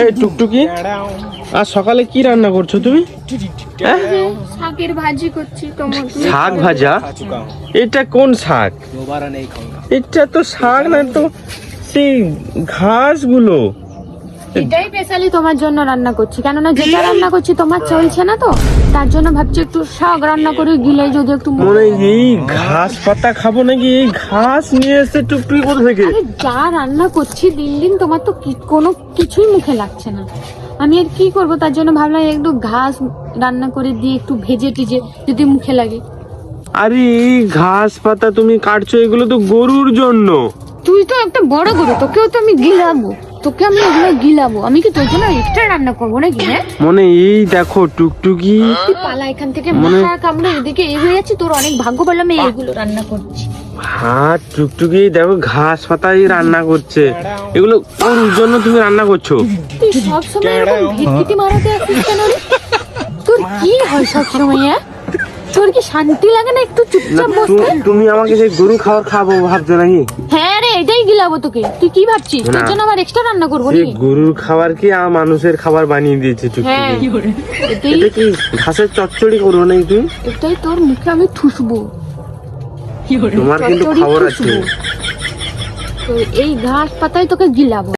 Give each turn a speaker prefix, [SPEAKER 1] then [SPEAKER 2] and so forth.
[SPEAKER 1] এই টুকটুকি, আর সকালে কি রান্না করছো তুমি?
[SPEAKER 2] শাকের ভাজি করছি তোমার।
[SPEAKER 1] শাক ভাজা? এটা কোন শাক? এটা তো শাক না, তো সেই ঘাসগুলো।
[SPEAKER 2] এটাই স্পেশালি তোমার জন্য রান্না করছি, কেননা যেটা রান্না করছি তোমার চলছে না, তো তার জন্য ভাবছি একটু শাক রান্না করে গিলে যদি একটু
[SPEAKER 1] মানে এই ঘাস পাতা খাবো নাকি? এই ঘাস নিয়ে এসে টুকটুকি কোথা থেকে?
[SPEAKER 2] আরে যা রান্না করছি দিন দিন তোমার তো কোনো কিছুই মুখে লাগছে না। আমি আর কি করব, তার জন্য ভাবলাম একটু ঘাস রান্না করে দিয়ে একটু ভেজে টিজে যদি মুখে লাগে।
[SPEAKER 1] আরে এই ঘাস পাতা তুমি কাটছো, এগুলো তো গরুর জন্য।
[SPEAKER 2] তুই তো একটা বড় গরু, তোকেও তো আমি গিলাবো, তোকে আমি এগুলো গিলাবো। আমি কি তোর জন্য এক্সট্রা রান্না করবো নাকি? হ্যাঁ,
[SPEAKER 1] মানে এই দেখো টুকটুকি,
[SPEAKER 2] তুই পালা এখান থেকে, মশা কামড়ে এদিকে এই হয়ে যাচ্ছে। তোর অনেক ভাগ্য বললাম আমি এইগুলো রান্না করছি।
[SPEAKER 1] হ্যাঁ টুকটুকি দেখো ঘাস পাতাই রান্না করছে, এগুলো গরুর জন্য তুমি রান্না করছো।
[SPEAKER 2] তুই সবসময় এরকম ভিটকিটি মারাতে আসিস কেন রে? তোর কি হয় সবসময়? তোর কি শান্তি লাগে না একটু চুপচাপ বসতে?
[SPEAKER 1] তুমি আমাকে সেই গরু খাবার খাবো ভাবছো নাকি?
[SPEAKER 2] হ্যাঁ রে, এটাই গিলাবো তোকে। তুই কি ভাবছিস তোর জন্য আবার এক্সট্রা রান্না করবো
[SPEAKER 1] সেই
[SPEAKER 2] নাকি?
[SPEAKER 1] গরুর খাবার কি মানুষের খাবার বানিয়ে দিয়েছে
[SPEAKER 2] হ্যাঁ,
[SPEAKER 1] টুকটুকি।
[SPEAKER 2] এটাই
[SPEAKER 1] এটা কি ঘাসের চচ্চড়ি করবো নাকি তুমি?
[SPEAKER 2] এটাই তোর মুখে আমি ঠুসবো।
[SPEAKER 1] তোমার কিন্তু
[SPEAKER 2] চচ্চড়ি
[SPEAKER 1] খবর আছে।
[SPEAKER 2] ঠুসবো। তো এই ঘাস পাতায় তোকে গিলাবো।